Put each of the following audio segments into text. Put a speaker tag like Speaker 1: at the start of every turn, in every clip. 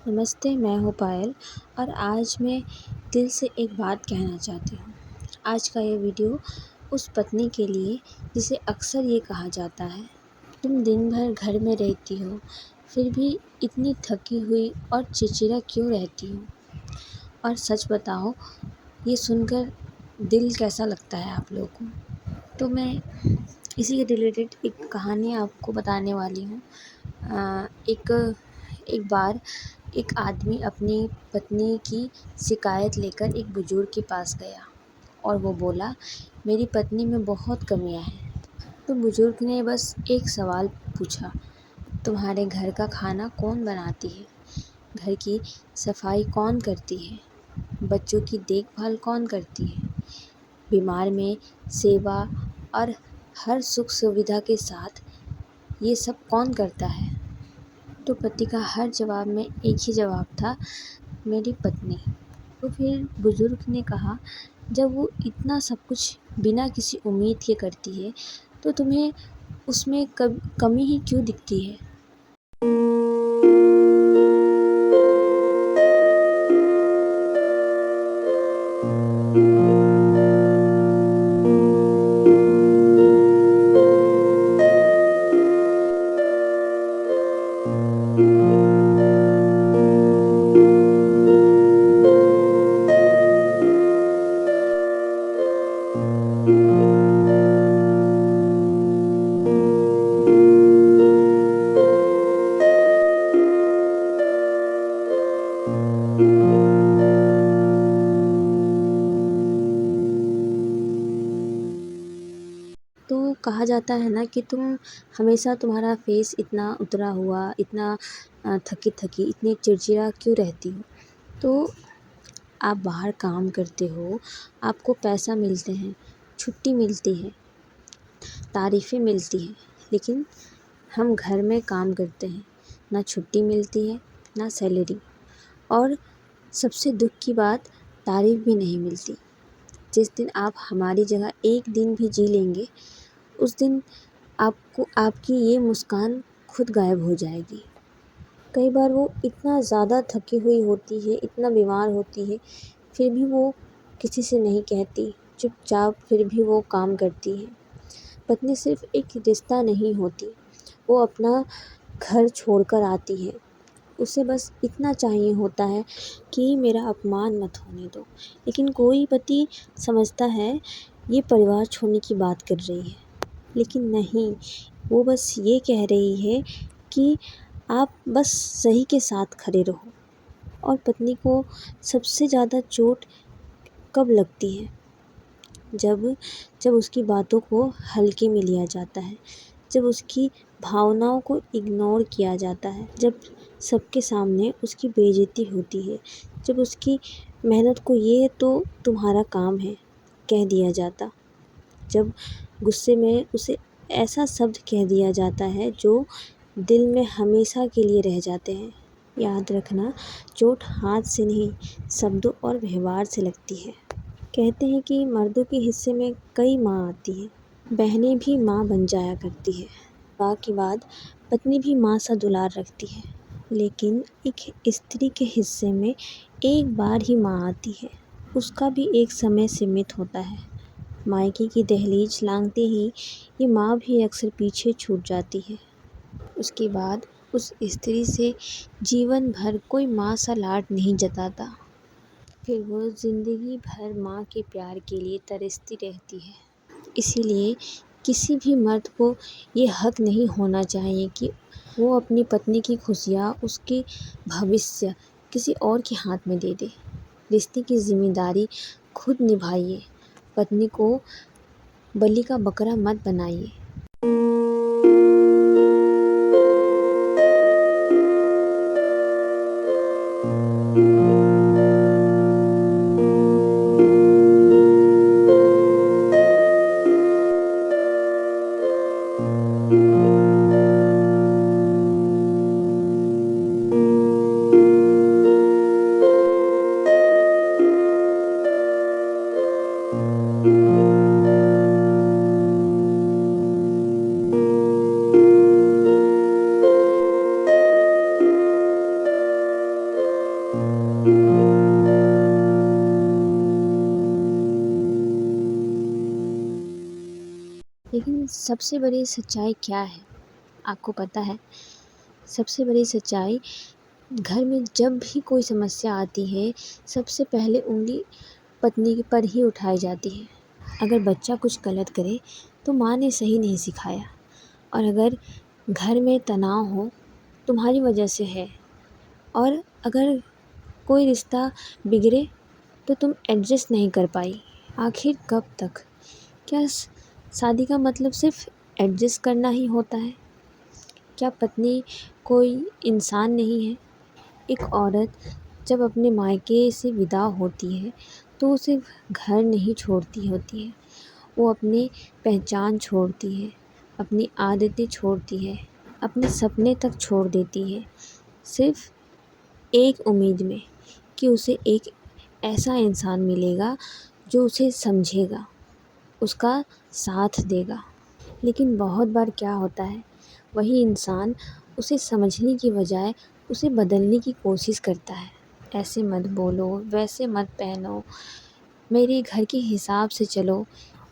Speaker 1: नमस्ते, मैं हूँ पायल और आज मैं दिल से एक बात कहना चाहती हूँ। आज का ये वीडियो उस पत्नी के लिए जिसे अक्सर ये कहा जाता है, तुम दिन भर घर में रहती हो, फिर भी इतनी थकी हुई और चिड़चिड़ा क्यों रहती हो? और सच बताओ, ये सुनकर दिल कैसा लगता है आप लोगों को? तो मैं इसी के रिलेटेड एक कहानी आपको बताने वाली हूँ। एक एक बार एक आदमी अपनी पत्नी की शिकायत लेकर एक बुजुर्ग के पास गया और वो बोला, मेरी पत्नी में बहुत कमियां हैं। तो बुजुर्ग ने बस एक सवाल पूछा, तुम्हारे घर का खाना कौन बनाती है? घर की सफाई कौन करती है? बच्चों की देखभाल कौन करती है? बीमार में सेवा और हर सुख सुविधा के साथ ये सब कौन करता है? तो पति का हर जवाब में एक ही जवाब था, मेरी पत्नी। तो फिर बुजुर्ग ने कहा, जब वो इतना सब कुछ बिना किसी उम्मीद के करती है, तो तुम्हें उसमें कमी ही क्यों दिखती है? तो कहा जाता है ना कि हमेशा तुम्हारा फेस इतना उतरा हुआ, इतना थकी-थकी, इतनी चिड़चिड़ा क्यों रहती हो? तो आप बाहर काम करते हो, आपको पैसा मिलते हैं, छुट्टी मिलती है, तारीफ़ें मिलती हैं, लेकिन हम घर में काम करते हैं, ना छुट्टी मिलती है, ना सैलरी, और सबसे दुःख की बात, तारीफ़ भी नहीं मिलती। जिस दिन आप हमारी जगह एक दिन भी जी लेंगे, उस दिन आपको आपकी ये मुस्कान खुद गायब हो जाएगी। कई बार वो इतना ज़्यादा थकी हुई होती है, इतना बीमार होती है, फिर भी वो किसी से नहीं कहती, चुपचाप फिर भी वो काम करती है। पत्नी सिर्फ़ एक रिश्ता नहीं होती, वो अपना घर छोड़कर आती है। उसे बस इतना चाहिए होता है कि मेरा अपमान मत होने दो। लेकिन कोई पति समझता है ये परिवार छोड़ने की बात कर रही है, लेकिन नहीं, वो बस ये कह रही है कि आप बस सही के साथ खड़े रहो। और पत्नी को सबसे ज़्यादा चोट कब लगती है? जब जब उसकी बातों को हल्के में लिया जाता है, जब उसकी भावनाओं को इग्नोर किया जाता है, जब सबके सामने उसकी बेइज्जती होती है, जब उसकी मेहनत को ये तो तुम्हारा काम है कह दिया जाता, जब गुस्से में उसे ऐसा शब्द कह दिया जाता है जो दिल में हमेशा के लिए रह जाते हैं। याद रखना, चोट हाथ से नहीं, शब्दों और व्यवहार से लगती है। कहते हैं कि मर्दों के हिस्से में कई माँ आती हैं, बहनें भी माँ बन जाया करती है। विवाह के बाद पत्नी भी माँ सा दुलार रखती है, लेकिन एक स्त्री के हिस्से में एक बार ही माँ आती है। उसका भी एक समय सीमित होता है। मायके की दहलीज लांघते ही ये माँ भी अक्सर पीछे छूट जाती है। उसके बाद उस स्त्री से जीवन भर कोई माँ सा लाड नहीं जताता। फिर वो ज़िंदगी भर माँ के प्यार के लिए तरसती रहती है। इसीलिए किसी भी मर्द को ये हक नहीं होना चाहिए कि वो अपनी पत्नी की खुशियाँ, उसके भविष्य किसी और के हाथ में दे दे। रिश्ते की ज़िम्मेदारी खुद निभाइए, पत्नी को बलि का बकरा मत बनाइए। लेकिन सबसे बड़ी सच्चाई क्या है, आपको पता है? सबसे बड़ी सच्चाई, घर में जब भी कोई समस्या आती है, सबसे पहले उँगली पत्नी पर ही उठाई जाती है। अगर बच्चा कुछ गलत करे तो माँ ने सही नहीं सिखाया, और अगर घर में तनाव हो तुम्हारी वजह से है, और अगर कोई रिश्ता बिगड़े तो तुम एडजस्ट नहीं कर पाई। आखिर कब तक? क्या शादी का मतलब सिर्फ एडजस्ट करना ही होता है? क्या पत्नी कोई इंसान नहीं है? एक औरत जब अपने मायके से विदा होती है तो वो सिर्फ घर नहीं छोड़ती होती है, वो अपनी पहचान छोड़ती है, अपनी आदतें छोड़ती है, अपने सपने तक छोड़ देती है, सिर्फ एक उम्मीद में कि उसे एक ऐसा इंसान मिलेगा जो उसे समझेगा, उसका साथ देगा। लेकिन बहुत बार क्या होता है, वही इंसान उसे समझने की बजाय उसे बदलने की कोशिश करता है। ऐसे मत बोलो, वैसे मत पहनो, मेरे घर के हिसाब से चलो,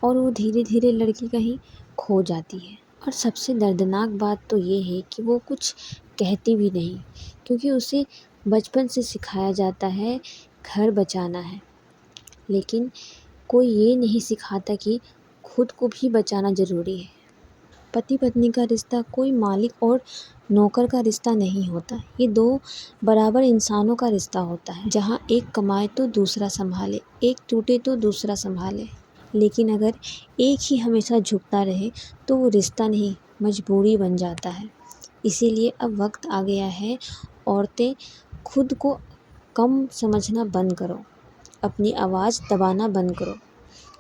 Speaker 1: और वो धीरे धीरे लड़की कहीं खो जाती है। और सबसे दर्दनाक बात तो ये है कि वो कुछ कहती भी नहीं, क्योंकि उसे बचपन से सिखाया जाता है घर बचाना है, लेकिन कोई ये नहीं सिखाता कि खुद को भी बचाना ज़रूरी है। पति पत्नी का रिश्ता कोई मालिक और नौकर का रिश्ता नहीं होता, ये दो बराबर इंसानों का रिश्ता होता है, जहाँ एक कमाए तो दूसरा संभाले, एक टूटे तो दूसरा संभाले। लेकिन अगर एक ही हमेशा झुकता रहे तो वो रिश्ता नहीं, मजबूरी बन जाता है। इसीलिए अब वक्त आ गया है, औरतें खुद को कम समझना बंद करो, अपनी आवाज़ दबाना बंद करो,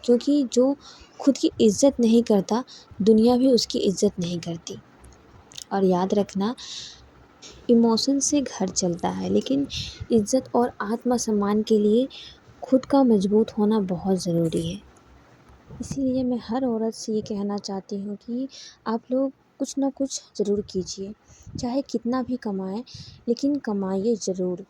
Speaker 1: क्योंकि जो खुद की इज़्ज़त नहीं करता, दुनिया भी उसकी इज़्ज़त नहीं करती। और याद रखना, इमोशन से घर चलता है, लेकिन इज़्ज़त और आत्मसम्मान के लिए खुद का मजबूत होना बहुत ज़रूरी है। इसीलिए मैं हर औरत से ये कहना चाहती हूँ कि आप लोग कुछ ना कुछ ज़रूर कीजिए, चाहे कितना भी कमाएं, लेकिन कमाइए ज़रूर,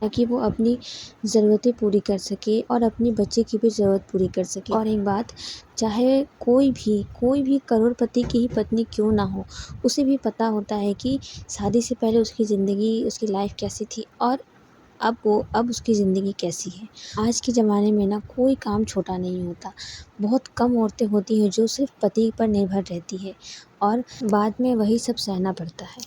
Speaker 1: ताकि वो अपनी ज़रूरतें पूरी कर सके और अपने बच्चे की भी ज़रूरत पूरी कर सके। और एक बात, चाहे कोई भी करोड़पति की ही पत्नी क्यों ना हो, उसे भी पता होता है कि शादी से पहले उसकी ज़िंदगी, उसकी लाइफ कैसी थी, और अब उसकी ज़िंदगी कैसी है। आज के ज़माने में ना कोई काम छोटा नहीं होता। बहुत कम औरतें होती हैं जो सिर्फ पति पर निर्भर रहती है, और बाद में वही सब सहना पड़ता है।